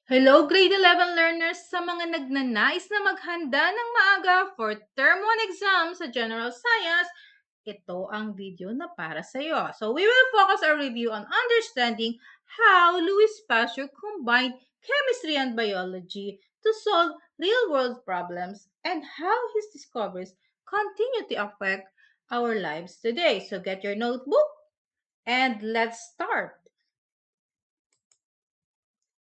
Hello, grade 11 learners! Sa mga nagnanais na maghanda ng maaga for Term 1 exam sa General Science, ito ang video na para sa iyo. So, we will focus our review on understanding how Louis Pasteur combined chemistry and biology to solve real-world problems and how his discoveries continue to affect our lives today. So, get your notebook and let's start.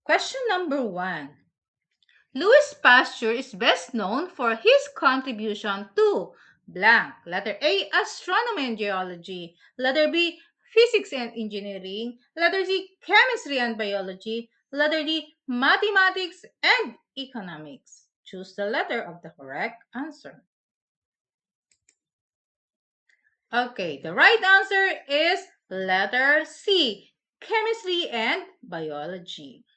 Question number 1. Louis Pasteur is best known for his contribution to blank. Letter A, astronomy and geology. Letter B, physics and engineering. Letter C, chemistry and biology. Letter D, mathematics and economics. Choose the letter of the correct answer. Okay, the right answer is letter C, chemistry and biology.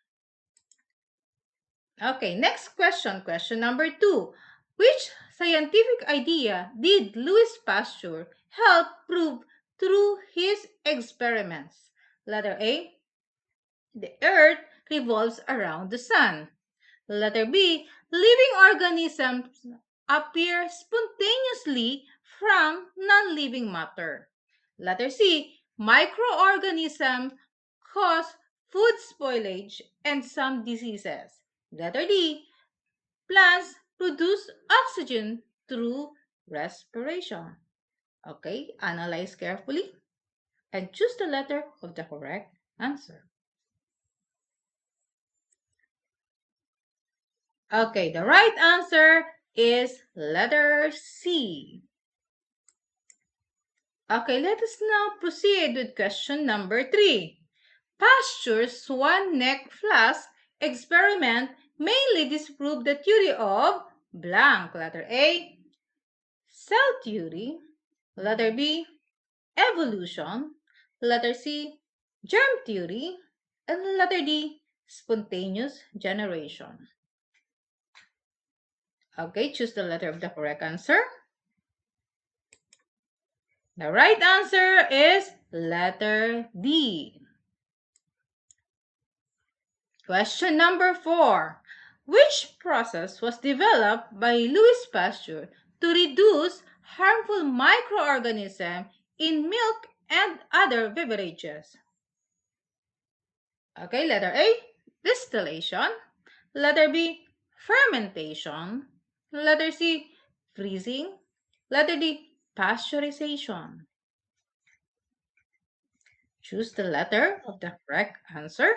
Okay, next question. Question number 2. Which scientific idea did Louis Pasteur help prove through his experiments? Letter A, the Earth revolves around the Sun. Letter B, living organisms appear spontaneously from non-living matter. Letter C, microorganisms cause food spoilage and some diseases. Letter D, plants produce oxygen through respiration. Okay, analyze carefully and choose the letter of the correct answer. Okay, the right answer is letter C. Okay, let us now proceed with question number 3. Pasteur's one-neck flask experiment mainly disproved the theory of blank. Letter A, cell theory. Letter B, evolution. Letter C, germ theory. And letter D, spontaneous generation. Okay, choose the letter of the correct answer. The right answer is letter D. Question number 4. Which process was developed by Louis Pasteur to reduce harmful microorganisms in milk and other beverages? Okay, letter A, distillation. Letter B, fermentation. Letter C, freezing. Letter D, pasteurization. Choose the letter of the correct answer.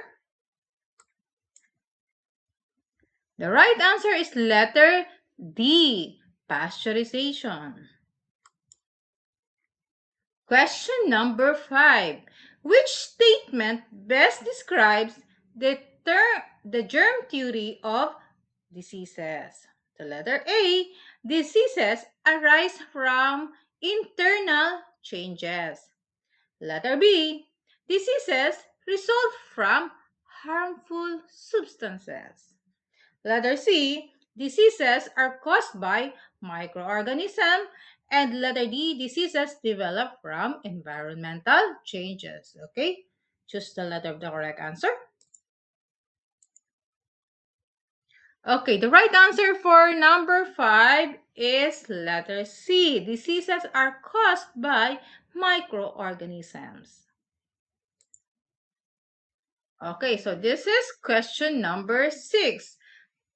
The right answer is letter D, pasteurization. Question number 5. Which statement best describes the germ theory of diseases? The letter A, diseases arise from internal changes. Letter B, diseases result from harmful substances. Letter C, diseases are caused by microorganisms. And letter D, diseases develop from environmental changes. Okay, choose the letter of the correct answer. Okay, the right answer for number 5 is letter C. Diseases are caused by microorganisms. Okay, so this is question number 6.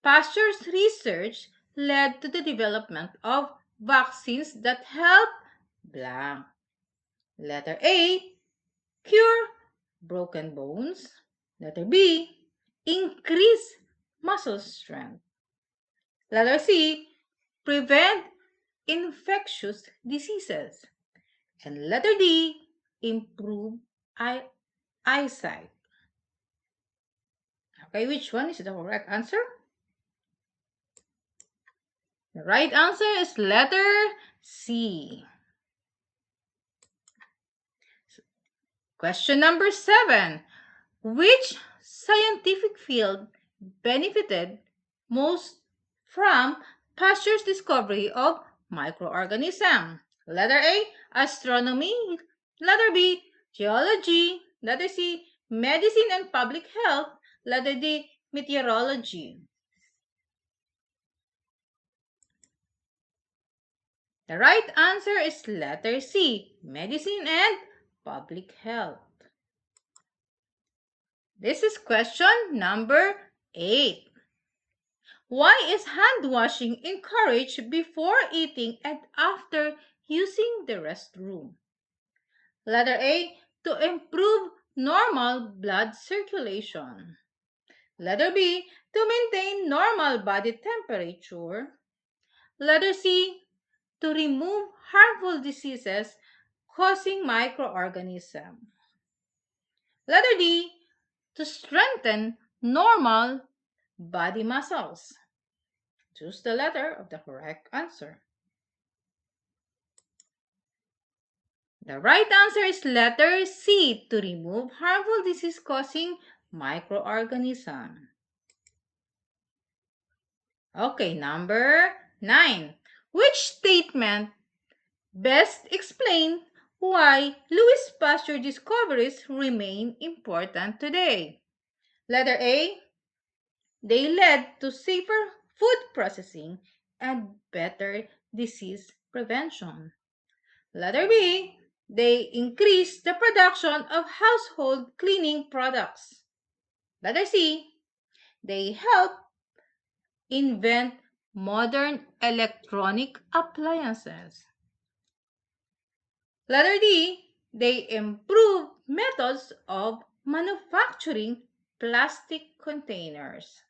Pasteur's research led to the development of vaccines that help blank. Letter A, cure broken bones. Letter B, increase muscle strength. Letter C, prevent infectious diseases. And letter D, improve eyesight. Okay, which one is the correct answer? The right answer is letter C. Question number 7. Which scientific field benefited most from Pasteur's discovery of microorganisms? Letter A, astronomy. Letter B, geology. Letter C, medicine and public health. Letter D, Meteorology. The right answer is letter C, medicine and public health. This is question number 8. Why is hand washing encouraged before eating and after using the restroom? Letter A, to improve normal blood circulation. Letter B, to maintain normal body temperature. Letter C, to remove harmful diseases causing microorganisms. Letter D, to strengthen normal body muscles. Choose the letter of the correct answer. The right answer is letter C, to remove harmful disease-causing microorganisms. Okay, number 9. Which statement best explain why Louis Pasteur discoveries remain important today? Letter A, they led to safer food processing and better disease prevention. Letter B, they increased the production of household cleaning products. Letter C, they helped invent modern electronic appliances. Letter D, they improve methods of manufacturing plastic containers.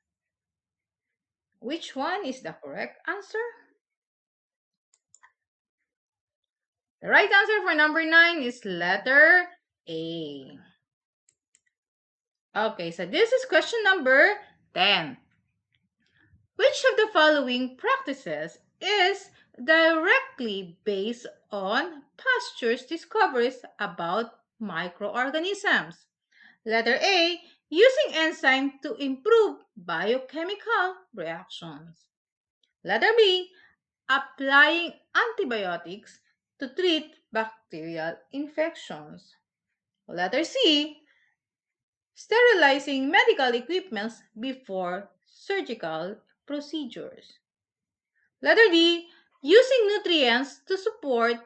Which one is the correct answer? The right answer for number 9 is letter A. Okay, so this is question number 10. Which of the following practices is directly based on Pasteur's discoveries about microorganisms? Letter A, using enzymes to improve biochemical reactions. Letter B, applying antibiotics to treat bacterial infections. Letter C, sterilizing medical equipment before surgical procedures. Letter D, using nutrients to support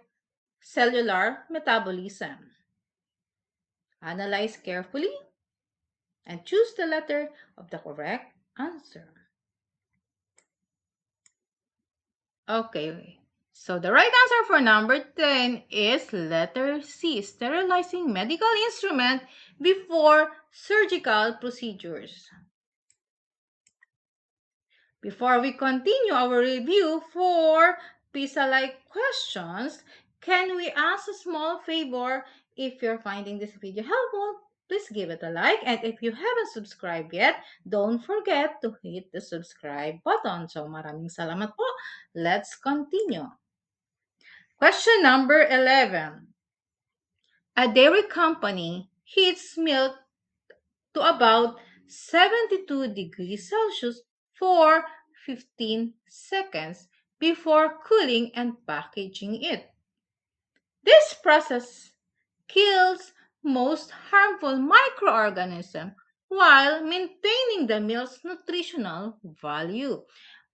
cellular metabolism. Analyze carefully and choose the letter of the correct answer. Okay, so the right answer for number 10 is letter C, sterilizing medical instrument before surgical procedures. Before we continue our review for PISA-like questions, can we ask a small favor? If you're finding this video helpful, please give it a like. And if you haven't subscribed yet, don't forget to hit the subscribe button. So maraming salamat po. Let's continue. Question number 11. A dairy company heats milk to about 72 degrees Celsius for 15 seconds before cooling and packaging it. This process kills most harmful microorganisms while maintaining the milk's nutritional value.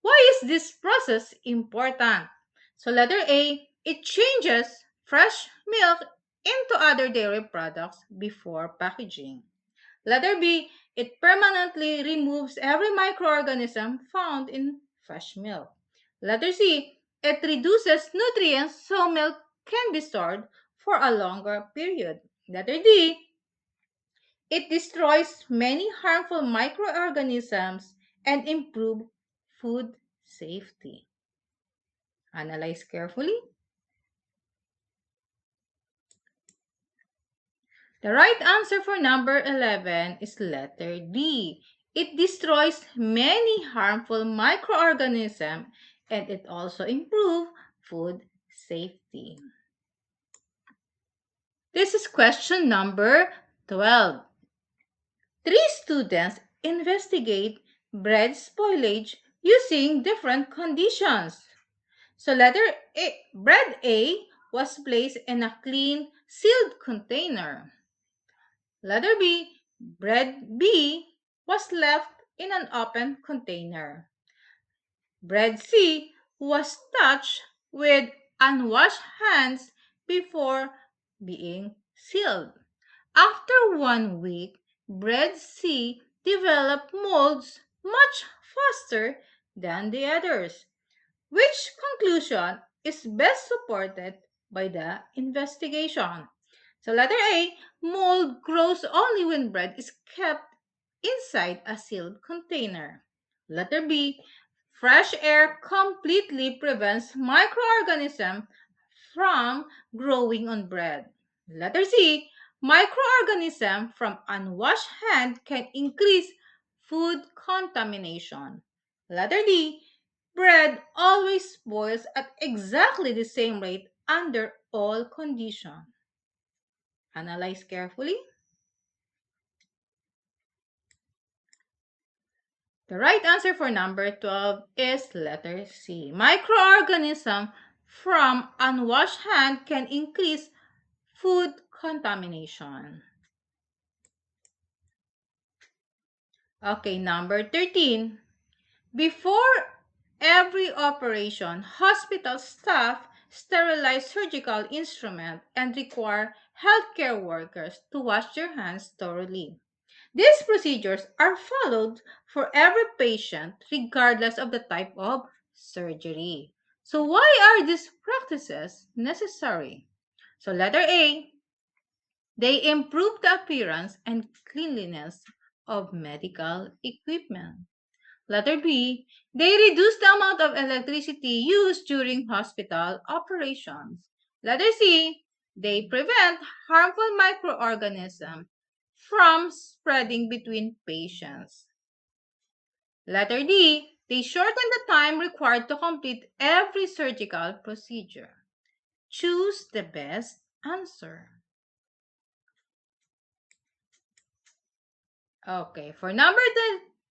Why is this process important? So letter A, it changes fresh milk into other dairy products before packaging. Letter B, it permanently removes every microorganism found in fresh milk. Letter C, it reduces nutrients so milk can be stored for a longer period. Letter D, it destroys many harmful microorganisms and improve food safety. Analyze carefully. The right answer for number 11 is letter D. It destroys many harmful microorganisms and it also improves food safety. This is question number 12. 3 students investigate bread spoilage using different conditions. So letter A, bread A was placed in a clean, sealed container. Letter B, bread B was left in an open container. Bread C was touched with unwashed hands before being sealed. After 1 week, bread C developed molds much faster than the others. Which conclusion is best supported by the investigation? So letter A, mold grows only when bread is kept inside a sealed container. Letter B, fresh air completely prevents microorganisms from growing on bread. Letter C, microorganisms from unwashed hand can increase food contamination. Letter D, bread always spoils at exactly the same rate under all conditions. Analyze carefully. The right answer for number 12 is letter C. Microorganisms from unwashed hand can increase food contamination. Okay, number 13. Before every operation, hospital staff sterilize surgical instruments and require healthcare workers to wash their hands thoroughly. These procedures are followed for every patient regardless of the type of surgery. So why are these practices necessary? So letter A, they improve the appearance and cleanliness of medical equipment. Letter B, they reduce the amount of electricity used during hospital operations. Letter C, they prevent harmful microorganisms from spreading between patients. Letter D, they shorten the time required to complete every surgical procedure. Choose the best answer. Okay, for number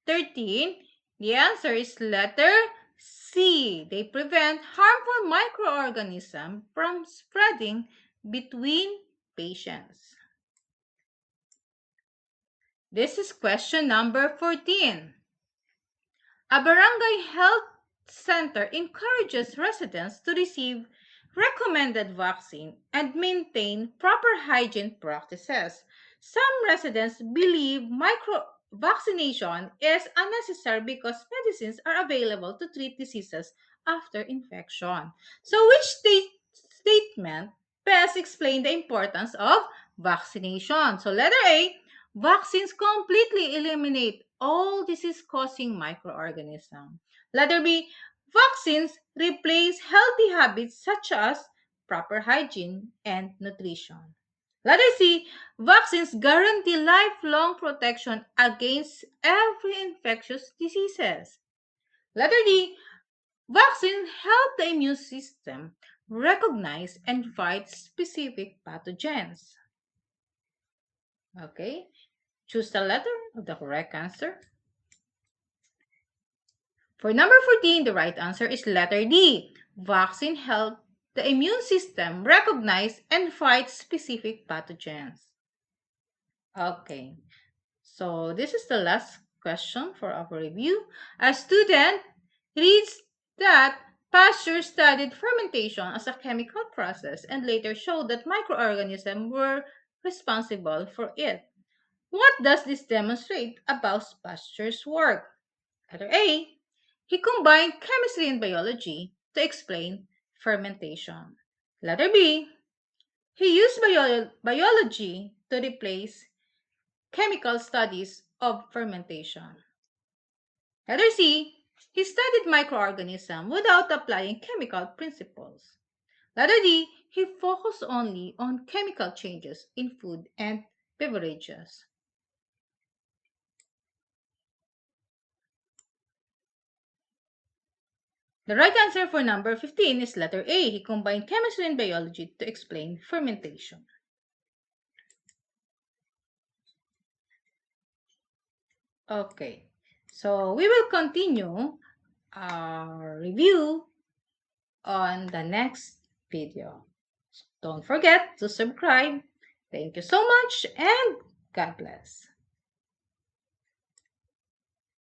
13, the answer is letter C. They prevent harmful microorganisms from spreading between patients. This is question number 14. A barangay health center encourages residents to receive recommended vaccine and maintain proper hygiene practices. Some residents believe micro vaccination is unnecessary because medicines are available to treat diseases after infection. So which statement best explain the importance of vaccination? So letter A, vaccines completely eliminate all disease-causing microorganisms. Letter B, vaccines replace healthy habits such as proper hygiene and nutrition. Letter C, vaccines guarantee lifelong protection against every infectious diseases. Letter D, vaccines help the immune system recognize and fight specific pathogens. Okay, choose the letter of the correct answer. For number 14, the right answer is letter D. Vaccine help the immune system recognize and fight specific pathogens. Okay, so this is the last question for our review. A student reads that Pasteur studied fermentation as a chemical process and later showed that microorganisms were responsible for it. What does this demonstrate about Pasteur's work? Letter A, he combined chemistry and biology to explain fermentation. Letter B, he used biology to replace chemical studies of fermentation. Letter C, he studied microorganisms without applying chemical principles. Letter D, he focused only on chemical changes in food and beverages. The right answer for number 15 is letter A. He combined chemistry and biology to explain fermentation. Okay, so we will continue our review on the next video. Don't forget to subscribe. Thank you so much and God bless.